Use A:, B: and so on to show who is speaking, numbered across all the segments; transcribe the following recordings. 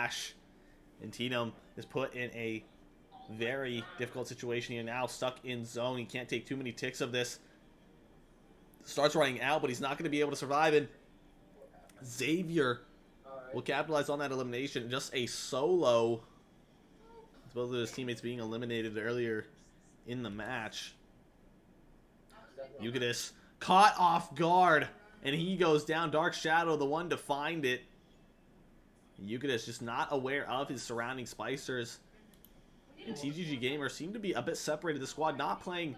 A: dash. And Tatum is put in a very difficult situation here now, stuck in zone. He can't take too many ticks of this. Starts running out, but he's not going to be able to survive. And Xavier will capitalize on that elimination. Just a solo. Both of his teammates being eliminated earlier in the match. Euclidus caught off guard, and he goes down. Dark Shadow, the one to find it. Euclidus just not aware of his surrounding spicers. And TGG Gamer seemed to be a bit separated. The squad not playing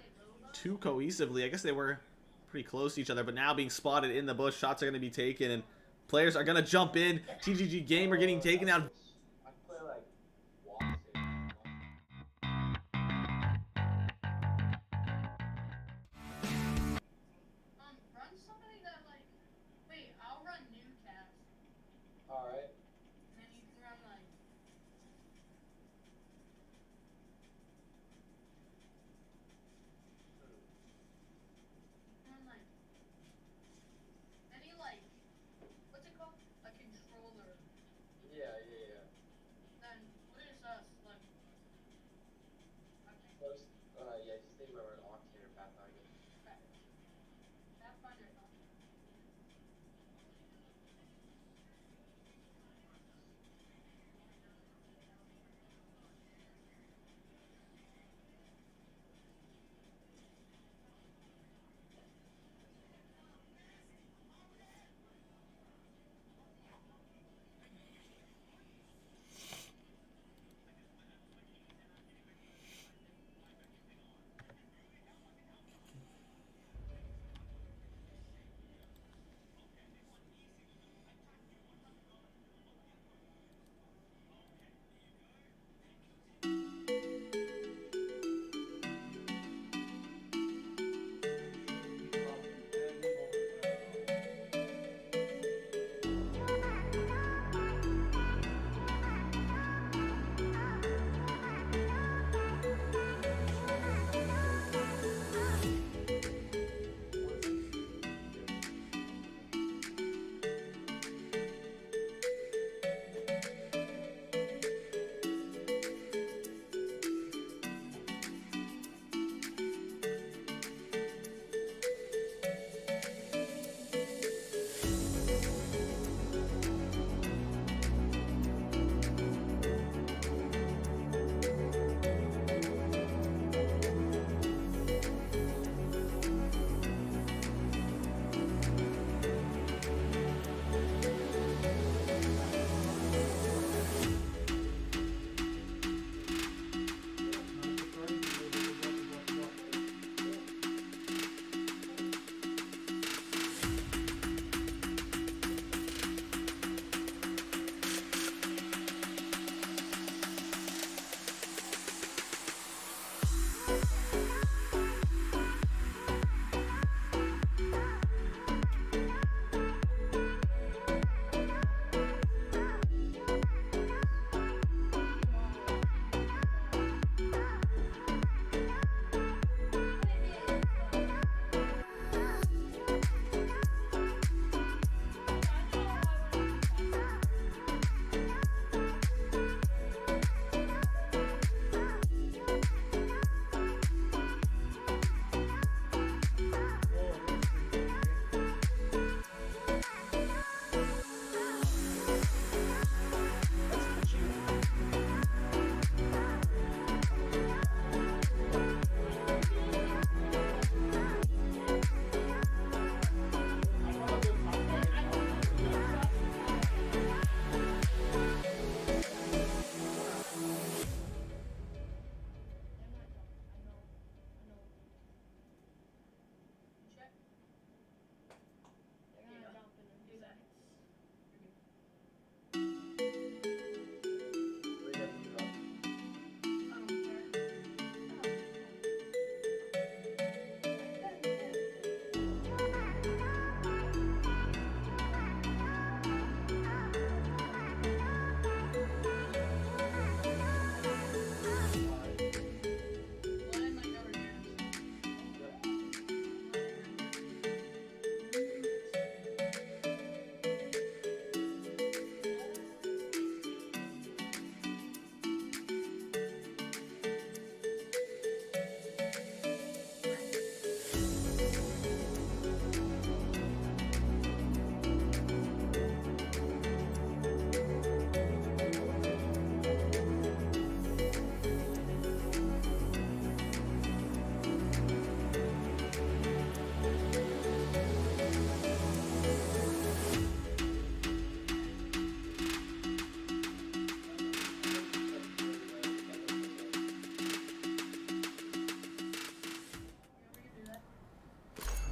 A: too cohesively. I guess they were pretty close to each other, but now being spotted in the bush, shots are going to be taken, and players are going to jump in. TGG Gamer getting taken out.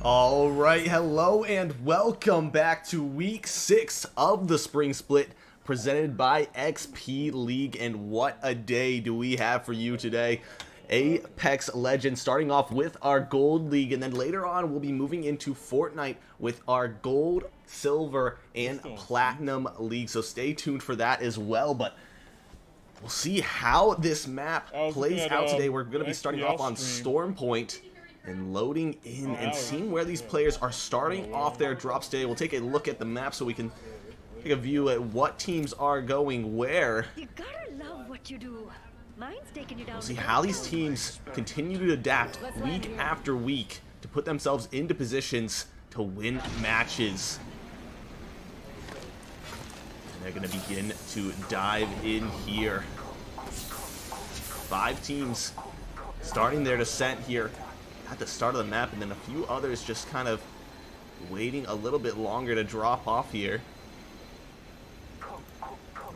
A: Alright, hello and welcome back to week 6 of the Spring Split presented by XP League, and what a day do we have for you today. Apex Legends starting off with our Gold League, and then later on we'll be moving into Fortnite with our Gold, Silver, and Platinum League, so stay tuned for that as well. But we'll see how this map plays out today. We're going to be starting off on Storm Point and loading in and seeing where these players are starting off their drops today. We'll take a look at the map so we can take a view at what teams are going where.
B: You gotta love what you do. Mine's taking you down.
A: We'll see how these teams continue to adapt week after week to put themselves into positions to win matches. And they're going to begin to dive in here. 5 teams starting their descent here at the start of the map, and then a few others just kind of waiting a little bit longer to drop off here.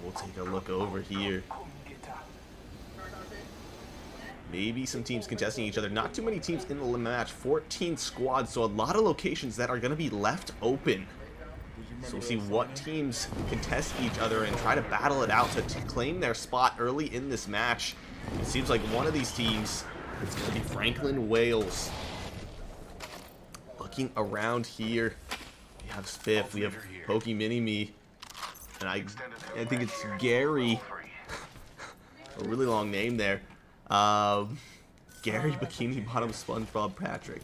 A: We'll take a look over here. Maybe some teams contesting each other. Not too many teams in the match. 14 squads, so a lot of locations that are going to be left open. So we'll see what teams contest each other and try to battle it out to claim their spot early in this match. It seems like one of these teams, it's going to be Franklin Wales. Looking around here, we have Spiff, we have Pokey Mini-Me, and I think it's Gary. A really long name there. Gary Bikini Bottom SpongeBob Patrick.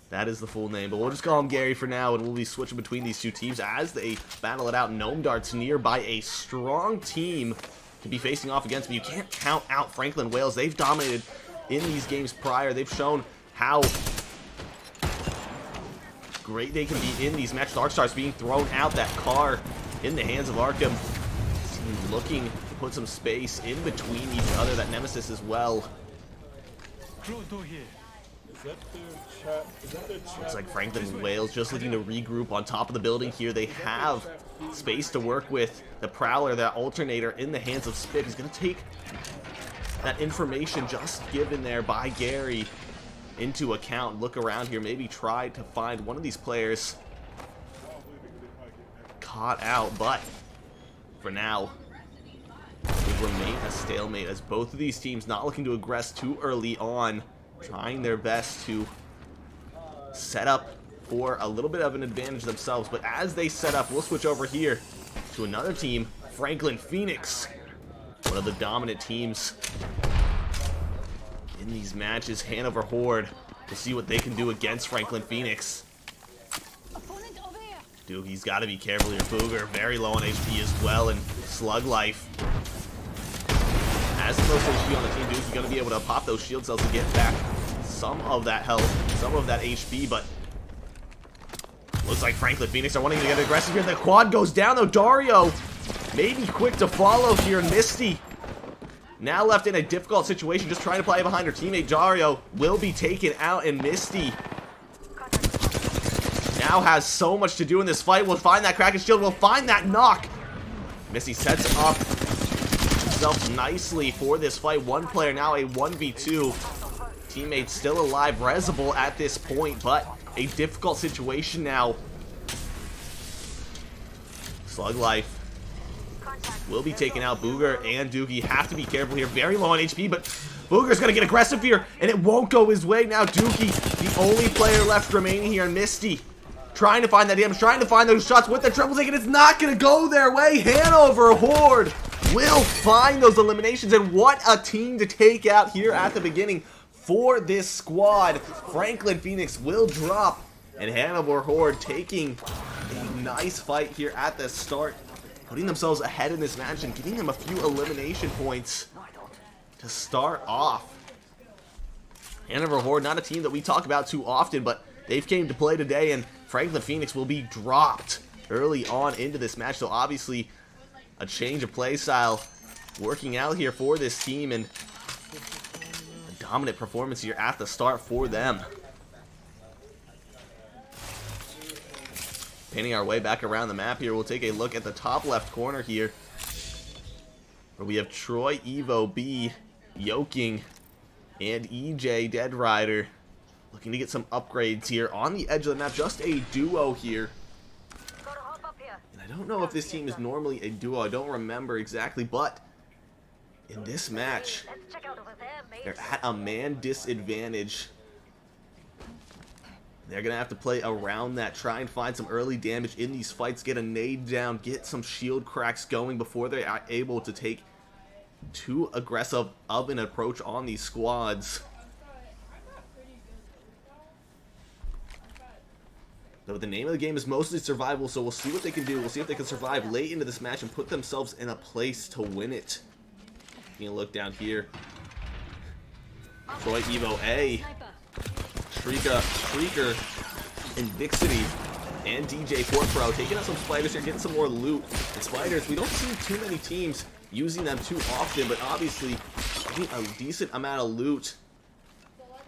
A: That is the full name, but we'll just call him Gary for now, and we'll be switching between these two teams as they battle it out. Gnome Darts nearby, a strong team to be facing off against, but you can't count out Franklin Wales. They've dominated in these games prior. They've shown how great they can be in these matches. Darkstar's being thrown out, that car in the hands of Arkham. Team looking to put some space in between each other. That Nemesis as well. Looks like Franklin Wales just looking to regroup on top of the building here. They have space to work with. The Prowler, that alternator in the hands of Spit. He's going to take that information just given there by Gary into account. Look around here, maybe try to find one of these players caught out, but for now it remain a stalemate as both of these teams not looking to aggress too early on, trying their best to set up for a little bit of an advantage themselves. But as they set up, we'll switch over here to another team, Franklin Phoenix, one of the dominant teams in these matches. Hanover Horde, to see what they can do against Franklin Phoenix. Dude, he's got to be careful here. Booger, very low on HP as well, and Slug Life has the most HP on the team. Dude's going to be able to pop those shield cells to get back some of that health, some of that HP, but looks like Franklin Phoenix are wanting to get aggressive here. The quad goes down, though. Dario maybe quick to follow here. Misty now left in a difficult situation, just trying to play behind her teammate. Dario will be taken out, and Misty now has so much to do in this fight. We'll find that Kraken shield, we'll find that knock. Misty sets up himself nicely for this fight. One player now, a 1v2. Teammates still alive, Rezable at this point, but a difficult situation now. Slug Life will be taken out. Booger and Doogie have to be careful here. Very low on HP, but Booger's going to get aggressive here, and it won't go his way. Now Doogie, the only player left remaining here, and Misty trying to find that damage, trying to find those shots with the triple take, and it's not going to go their way. Hanover Horde will find those eliminations, and what a team to take out here at the beginning for this squad. Franklin Phoenix will drop, and Hanover Horde taking a nice fight here at the start, putting themselves ahead in this match and getting them a few elimination points to start off. Hanover Horde, not a team that we talk about too often, but they've came to play today, and Franklin Phoenix will be dropped early on into this match. So obviously a change of play style working out here for this team, and a dominant performance here at the start for them. Painting our way back around the map here, we'll take a look at the top left corner here, where we have Troy, Evo, B, Yoking, and EJ, Dead Rider. Looking to get some upgrades here on the edge of the map. Just a duo here. And I don't know if this team is normally a duo. I don't remember exactly, but in this match, they're at a man disadvantage. They're going to have to play around that, try and find some early damage in these fights, get a nade down, get some shield cracks going before they are able to take too aggressive of an approach on these squads. So the name of the game is mostly survival, so we'll see what they can do. We'll see if they can survive late into this match and put themselves in a place to win it. You can look down here. Troy Evo A. Shrieker, Invixity, and DJ Fort Pro taking out some spiders here, getting some more loot. And spiders, we don't see too many teams using them too often, but obviously getting a decent amount of loot.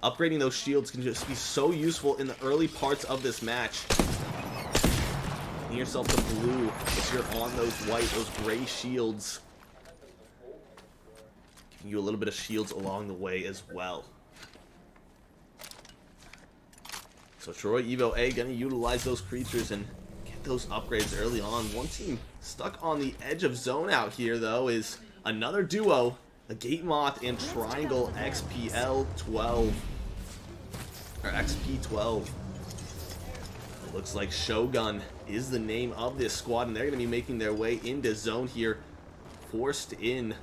A: Upgrading those shields can just be so useful in the early parts of this match. Getting yourself the blue if you're on those white, those gray shields. Giving you a little bit of shields along the way as well. So Troy Evo A gonna utilize those creatures and get those upgrades early on. One team stuck on the edge of zone out here though is another duo, a Gate Moth and Triangle XPL-12. Or XP-12. It looks like Shogun is the name of this squad, and they're gonna be making their way into zone here, forced in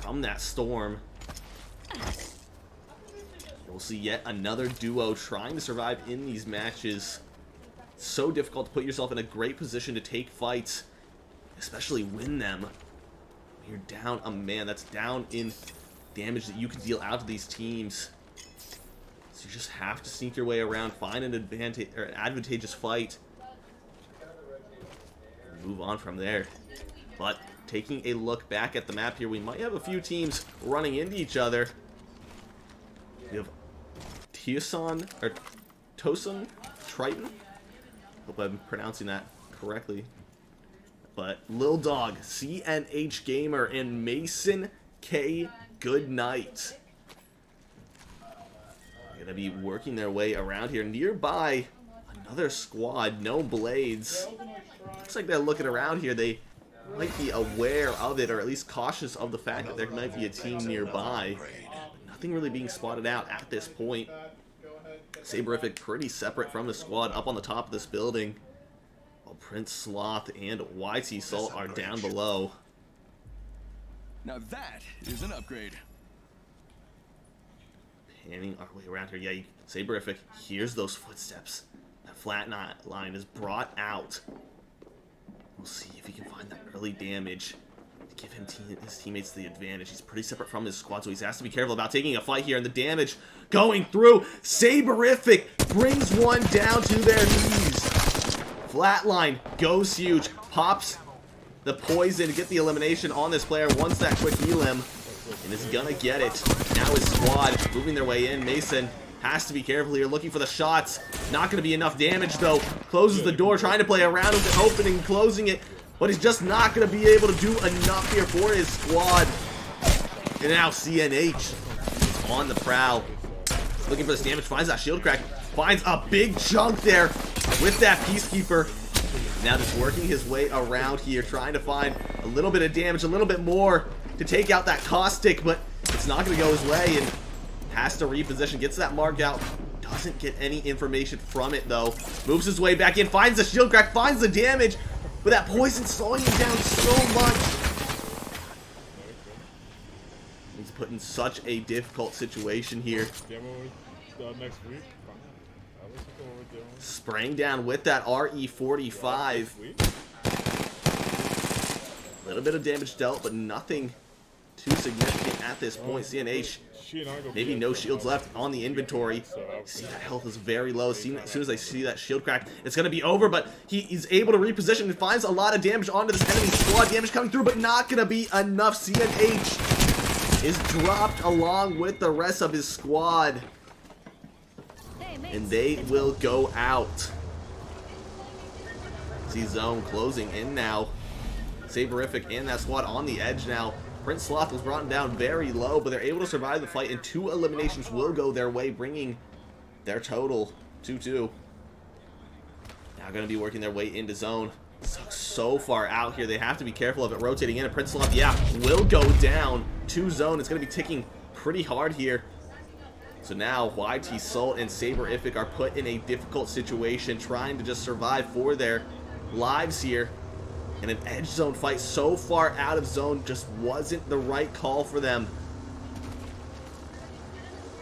A: from that storm. We'll see yet another duo trying to survive in these matches. It's so difficult to put yourself in a great position to take fights, especially win them. You're down a man. That's down in damage that you can deal out to these teams. So you just have to sneak your way around, find an advantage or an advantageous fight, and move on from there. But taking a look back at the map here, we might have a few teams running into each other. We have Tosun or Tosun Triton. Hope I'm pronouncing that correctly. But Lil Dog, CNH Gamer, and Mason K. Goodnight. They're gonna be working their way around here. Nearby, another squad, no blades. Looks like they're looking around here. They might be aware of it, or at least cautious of the fact that there might be a team nearby. Nothing really being spotted out at this point. Saberific pretty separate from the squad up on the top of this building, while Prince Sloth and YT Salt are down below.
C: Now that is an upgrade.
A: Panning our way around here. Yeah, Saberific hears those footsteps. That flat line is brought out. We'll see if he can find that early damage to give his teammates the advantage. He's pretty separate from his squad, so he has to be careful about taking a fight here. And the damage going through. Saberific brings one down to their knees. Flatline goes huge. Pops the poison to get the elimination on this player. Wants that quick elim, and is gonna get it. Now his squad moving their way in. Mason has to be careful here, looking for the shots. Not gonna be enough damage though. Closes the door, trying to play around with the opening, closing it. But he's just not going to be able to do enough here for his squad. And now CNH is on the prowl. Looking for this damage. Finds that shield crack. Finds a big chunk there with that Peacekeeper. Now just working his way around here. Trying to find a little bit of damage. A little bit more to take out that Caustic. But it's not going to go his way. And has to reposition. Gets that mark out. Doesn't get any information from it though. Moves his way back in. Finds the shield crack. Finds the damage. But that poison slowing him down so much. He's put in such a difficult situation here. Spraying down with that RE45. A little bit of damage dealt, but nothing too significant at this point. CNH, maybe no shields left on the inventory. See, that health is very low. As soon as they see that shield crack, it's going to be over, but he's able to reposition and finds a lot of damage onto this enemy squad. Damage coming through, but not going to be enough. CNH is dropped along with the rest of his squad, and they will go out. See zone closing in now. Saberific and that squad on the edge now. Prince Sloth was brought down very low, but they're able to survive the fight, and 2 eliminations will go their way, bringing their total 2-2. Now going to be working their way into zone. So far out here, they have to be careful of it rotating in. And Prince Love, yeah, will go down to zone. It's going to be ticking pretty hard here. So now YT Salt and Saberific are put in a difficult situation, trying to just survive for their lives here. And an edge zone fight so far out of zone just wasn't the right call for them.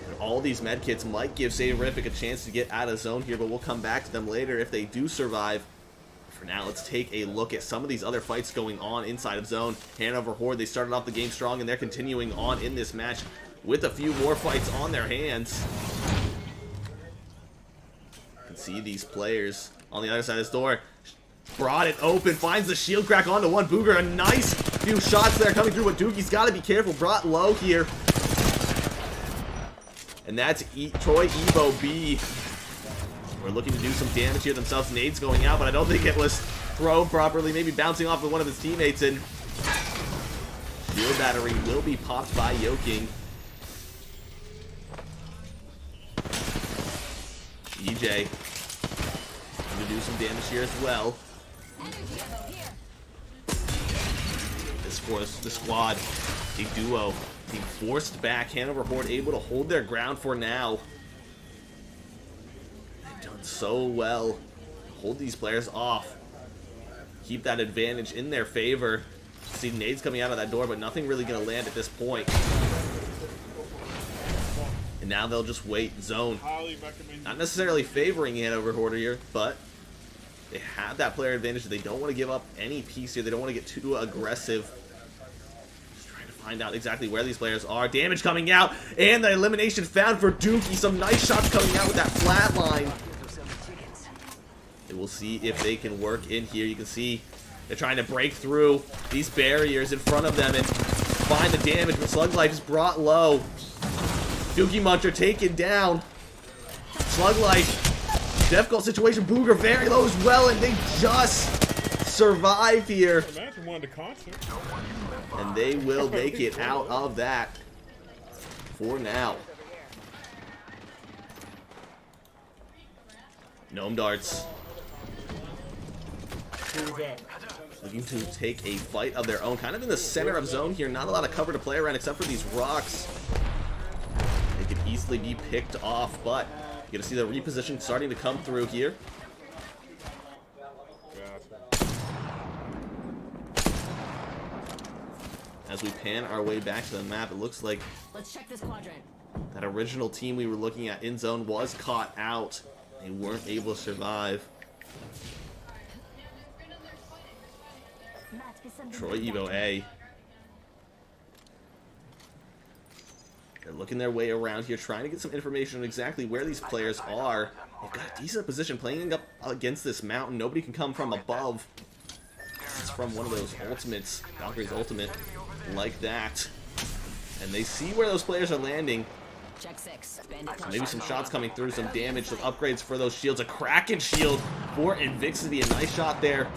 A: And all these medkits might give Saberific a chance to get out of zone here, but we'll come back to them later if they do survive. For now, let's take a look at some of these other fights going on inside of zone. Hanover Horde, they started off the game strong, and they're continuing on in this match with a few more fights on their hands. You can see these players on the other side of this door. Brought it open, finds the shield crack onto one. Booger, a nice few shots there coming through, but Dookie's got to be careful. Brought low here. And that's Troy Evo B. We're looking to do some damage here themselves. Nades going out, but I don't think it was thrown properly. Maybe bouncing off of one of his teammates, and shield battery will be popped by Yoking. EJ going to do some damage here as well. This force, the squad, a duo, being forced back. Hanover Horde able to hold their ground for now. They've done so well. Hold these players off. Keep that advantage in their favor. See nades coming out of that door, but nothing really going to land at this point. And now they'll just wait zone. Not necessarily favoring Hanover Horde here, but they have that player advantage. They don't want to give up any piece here. They don't want to get too aggressive. Just trying to find out exactly where these players are. Damage coming out, and the elimination found for Dookie. Some nice shots coming out with that flat line. And we'll see if they can work in here. You can see they're trying to break through these barriers in front of them and find the damage, but Slug Life is brought low. Dookie Muncher taken down. Slug Life, difficult situation. Booger very low as well, and they just survive here. And they will make it out of that for now. Gnome Darts looking to take a fight of their own, kind of in the center of zone here. Not a lot of cover to play around except for these rocks. They could easily be picked off, but you're gonna see the reposition starting to come through here. As we pan our way back to the map, it looks like
D: let's check this quadrant.
A: That original team we were looking at in zone was caught out. They weren't able to survive. Troy Evo A. They're looking their way around here, trying to get some information on exactly where these players are. They've got a decent position playing up against this mountain. Nobody can come from above. It's from one of those ultimates, Valkyrie's ultimate, like that. And they see where those players are landing.
D: Check 6.
A: So maybe some shots coming through, some damage, some upgrades for those shields. A Kraken shield for Invixity. A nice shot there.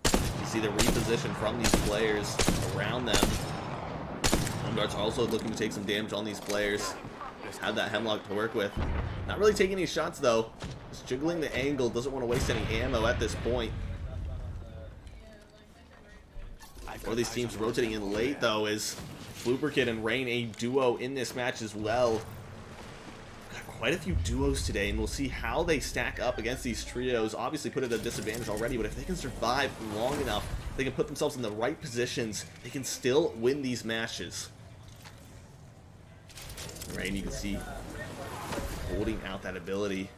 A: You see the reposition from these players around them. Darts also looking to take some damage on these players. Just have that Hemlock to work with. Not really taking any shots though. Just jiggling the angle. Doesn't want to waste any ammo at this point. One of these teams rotating in late though is Blooper Kid and Rain, a duo in this match as well. Got quite a few duos today, and we'll see how they stack up against these trios. Obviously put at a disadvantage already, but if they can survive long enough, they can put themselves in the right positions, they can still win these matches. Rain, you can see holding out that ability.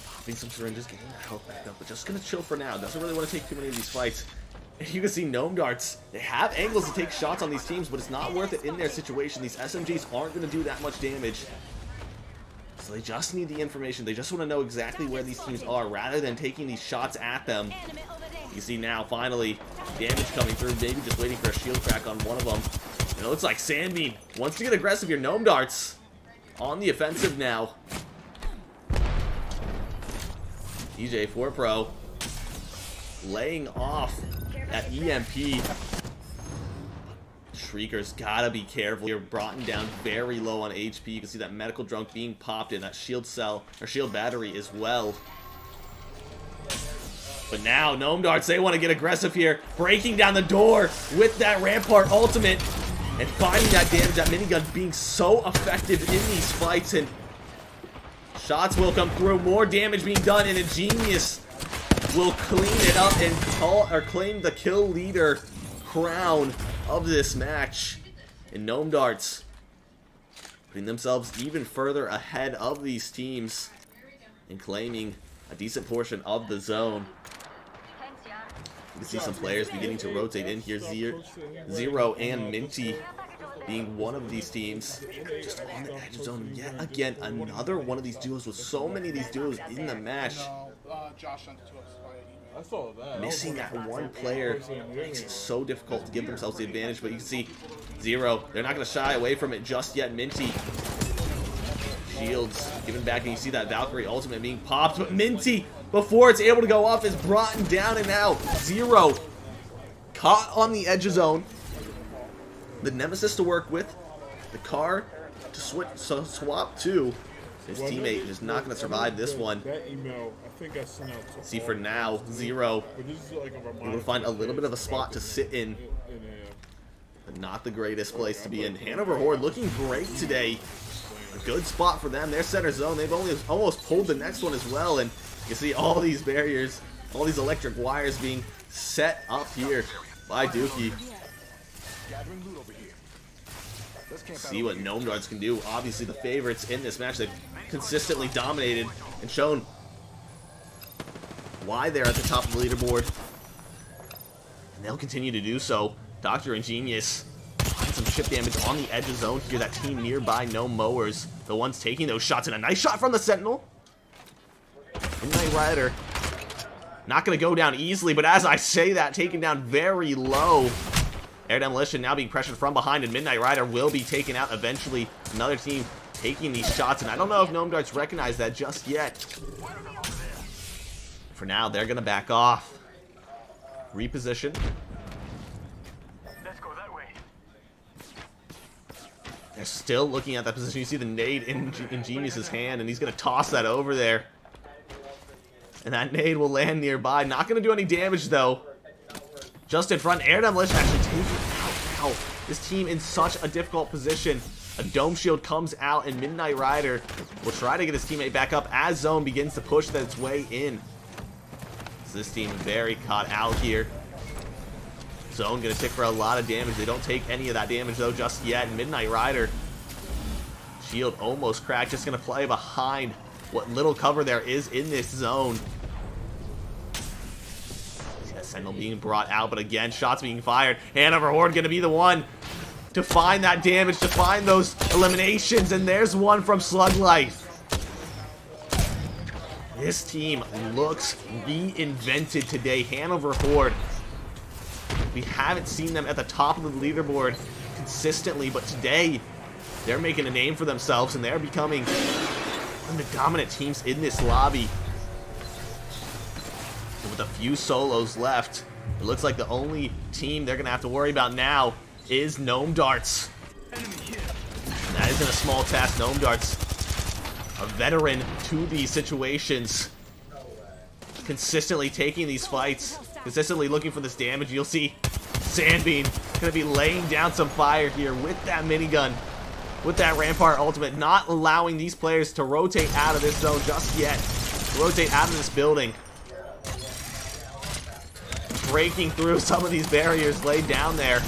A: Popping some syringes, getting that health back up, but just gonna chill for now. Doesn't really want to take too many of these fights. And you can see Gnome Darts. They have angles to take shots on these teams, but it's not worth it in their situation. These SMGs aren't going to do that much damage. So they just need the information. They just want to know exactly where these teams are rather than taking these shots at them. You see now, finally, damage coming through. Maybe just waiting for a shield crack on one of them. And it looks like Sandbean wants to get aggressive here. Gnome Darts on the offensive now. DJ4Pro laying off that EMP. Shrieker's gotta be careful. You're brought down very low on HP. You can see that medical drunk being popped in, that shield cell, or shield battery as well. But now, Gnome Darts, they want to get aggressive here. Breaking down the door with that Rampart ultimate. And finding that damage, that minigun being so effective in these fights. And shots will come through. More damage being done. And Ingenious will clean it up and claim the kill leader crown of this match. And Gnome Darts putting themselves even further ahead of these teams and claiming a decent portion of the zone. You can see some players beginning to rotate in here. Zero and Minty being one of these teams. Just on the edge of zone yet again. Another one of these duos with so many of these duos in the match. Missing that one player makes it so difficult to give themselves the advantage. But you can see Zero, they're not going to shy away from it just yet. Minty. Shields given back, and you see that Valkyrie ultimate being popped. But Minty, before it's able to go off, is brought down, and now Zero caught on the edge of zone. The Nemesis to work with, the car to swap to. His teammate is not going to survive this one. See, for now, Zero will find a little bit of a spot to sit in, but not the greatest place to be in. Hanover Horde looking great today. A good spot for them. Their center zone, they've almost pulled the next one as well, and you see all these barriers, all these electric wires being set up here by Dookie. See what Gnome Darts can do. Obviously the favorites in this match. They've consistently dominated and shown why they're at the top of the leaderboard. And they'll continue to do so. Dr. Ingenious find some chip damage on the edge of zone here. That team nearby, Gnome Mowers, the ones taking those shots, and a nice shot from the Sentinel. Midnight Rider not going to go down easily, but as I say that, taken down very low. Air Demolition now being pressured from behind, and Midnight Rider will be taken out eventually. Another team taking these shots, and I don't know if Gnome Darts recognize that just yet. For now, they're going to back off. Reposition.
E: Let's go that way.
A: They're still looking at that position. You see the nade in Ingenious' hand, and he's going to toss that over there. And that nade will land nearby. Not going to do any damage, though. Just in front, Air Demolition actually taking out. Ow. This team in such a difficult position. A Dome Shield comes out, and Midnight Rider will try to get his teammate back up as Zone begins to push its way in. So this team very caught out here. Zone going to tick for a lot of damage. They don't take any of that damage, though, just yet. Midnight Rider, shield almost cracked. Just going to play behind what little cover there is in this zone. Sentinel being brought out, but again, shots being fired. Hanover Horde going to be the one to find that damage, to find those eliminations, and there's one from Slug Life. This team looks reinvented today. Hanover Horde, we haven't seen them at the top of the leaderboard consistently, but today they're making a name for themselves, and they're becoming one of the dominant teams in this lobby. With a few solos left, it looks like the only team they're going to have to worry about now is Gnome Darts. And that isn't a small task. Gnome Darts, a veteran to these situations, consistently taking these fights, consistently looking for this damage. You'll see Sandbeam going to be laying down some fire here with that minigun, with that Rampart ultimate, not allowing these players to rotate out of this zone just yet, rotate out of this building. Breaking through some of these barriers laid down there.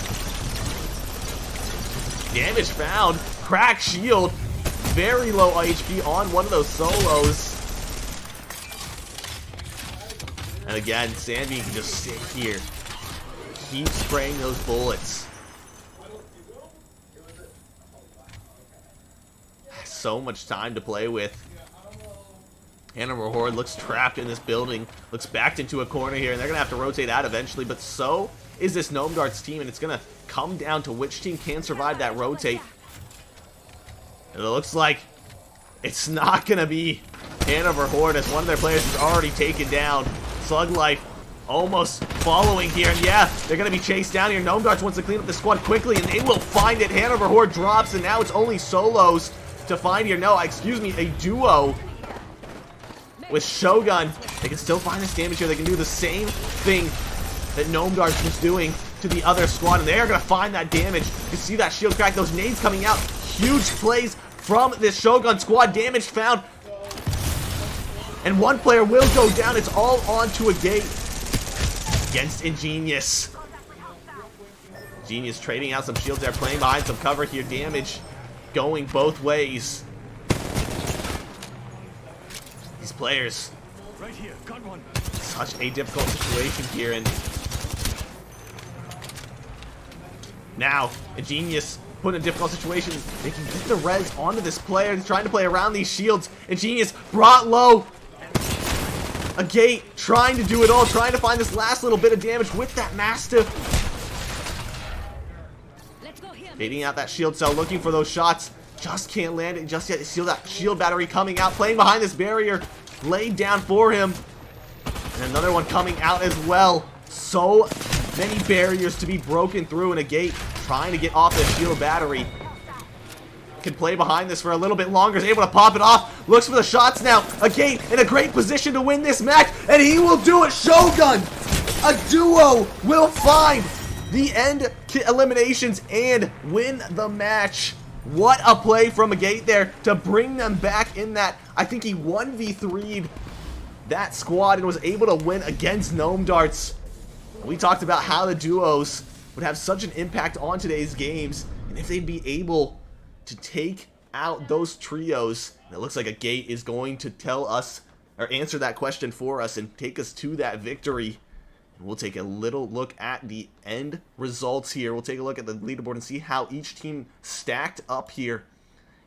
A: Damage found. Crack shield. Very low HP on one of those solos. And again, Sandbeam can just sit here. Keep spraying those bullets. So much time to play with. Hanover Horde looks trapped in this building, looks backed into a corner here, and they're going to have to rotate out eventually, but so is this Gnome Darts team, and it's going to come down to which team can survive that rotate. And it looks like it's not going to be Hanover Horde, as one of their players is already taken down. Slug Life almost following here. And yeah, they're going to be chased down here. Gnome Darts wants to clean up the squad quickly, and they will find it. Hanover Horde drops, and now it's only solos to find here. No, excuse me, a duo with Shogun. They can still find this damage here. They can do the same thing that Gnome Darts was doing to the other squad, and they are going to find that damage. You see that shield crack, those nades coming out. Huge plays from this Shogun squad. Damage found. And one player will go down. It's all onto a gate against Ingenious. Genius trading out some shields there, playing behind some cover here. Damage going both ways. These players,
C: Right here, got one.
A: such a difficult situation here, and now Ingenious put in a difficult situation. They can get the res onto this player. They're trying to play around these shields. Ingenious brought low. A gate, trying to do it all, trying to find this last little bit of damage with that Mastiff.
B: Let's go here.
A: Baiting out that shield cell, looking for those shots. Just can't land it just yet. You see that shield battery coming out, playing behind this barrier. Laid down for him. And another one coming out as well. So many barriers to be broken through in a gate. Trying to get off the shield battery. Can play behind this for a little bit longer. Is able to pop it off. Looks for the shots now. A gate in a great position to win this match. And he will do it. Shogun, a duo, will find the end eliminations and win the match. What a play from a gate there to bring them back in that. I think he 1v3'd that squad and was able to win against Gnome Darts. We talked about how the duos would have such an impact on today's games, and if they'd be able to take out those trios. It looks like a gate is going to tell us, or answer that question for us, and take us to that victory. And we'll take a little look at the end results here. We'll take a look at the leaderboard and see how each team stacked up here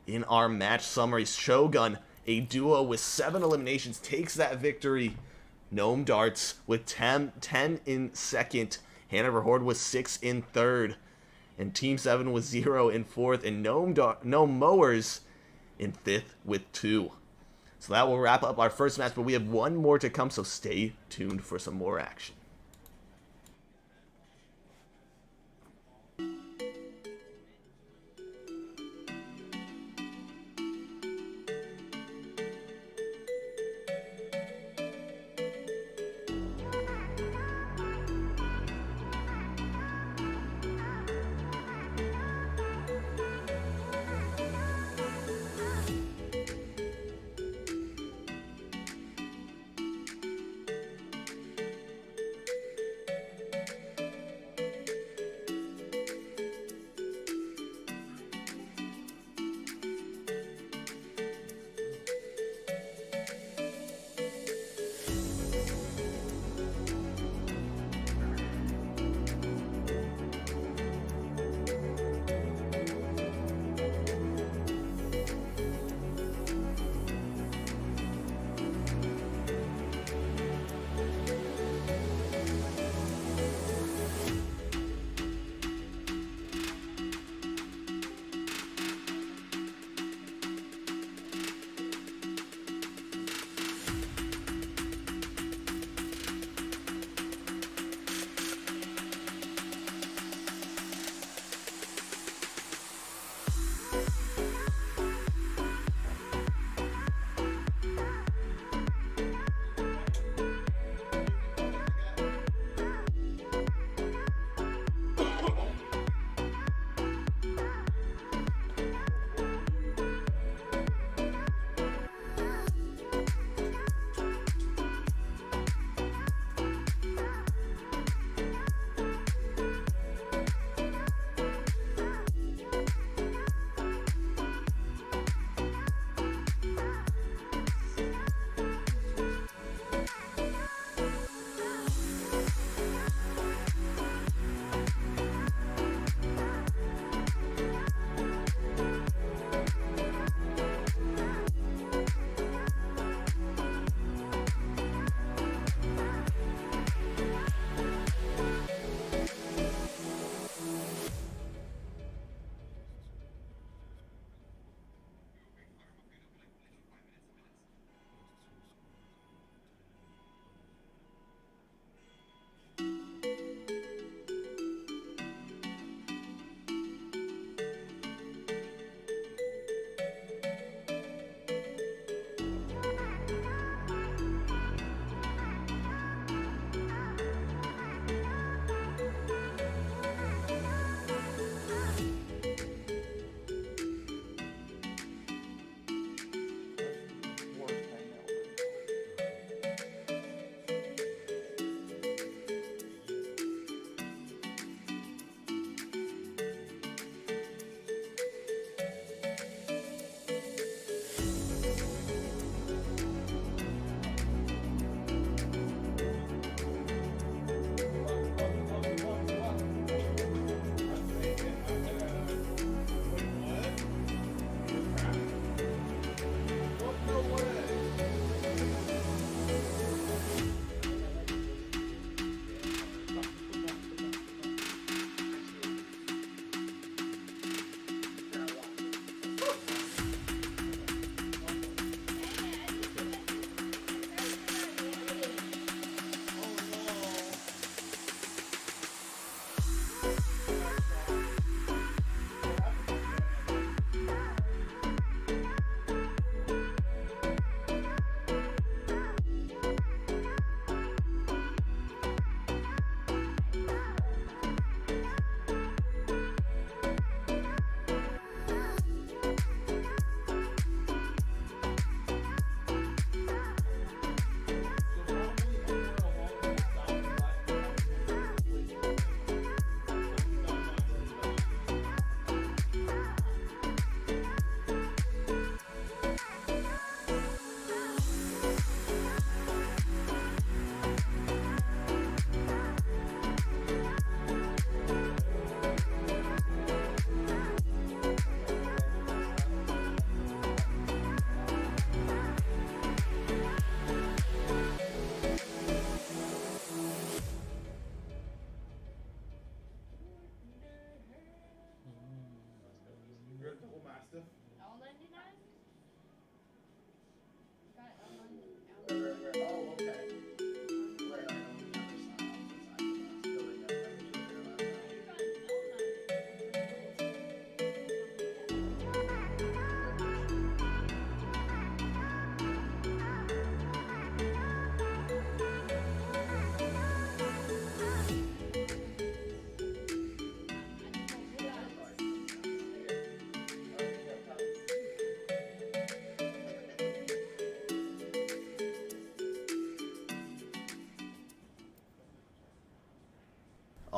A: in our match summary. Shogun, a duo with 7 eliminations, takes that victory. Gnome Darts with 10 in second. Hanover Horde with 6 in third. And Team 7 with 0 in fourth. And Gnome Mowers in fifth with 2. So that will wrap up our first match, but we have one more to come, so stay tuned for some more action.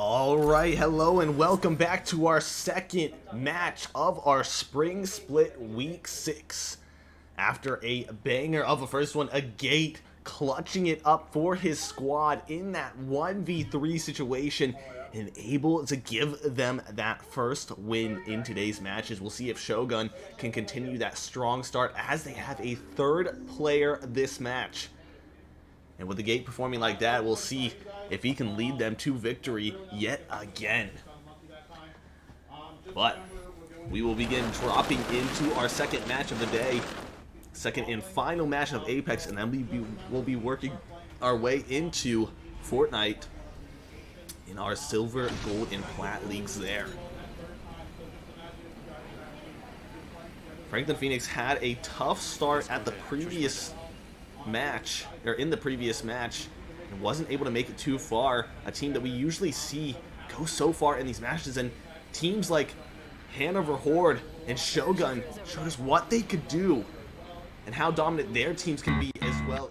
A: Alright, hello and welcome back to our second match of our Spring Split Week 6. After a banger of a first one, a Gate clutching it up for his squad in that 1v3 situation and able to give them that first win in today's matches. We'll see if Shogun can continue that strong start as they have a third player this match. And with the Gate performing like that, we'll see if he can lead them to victory yet again. But we will begin dropping into our second match of the day. Second and final match of Apex, and then we'll be working our way into Fortnite in our silver, gold, and plat leagues there. Franklin Phoenix had a tough start at the previous match, or in the previous match, and wasn't able to make it too far. A team that we usually see go so far in these matches, and teams like Hanover, Horde, and Shogun showed us what they could do and how dominant their teams can be as well.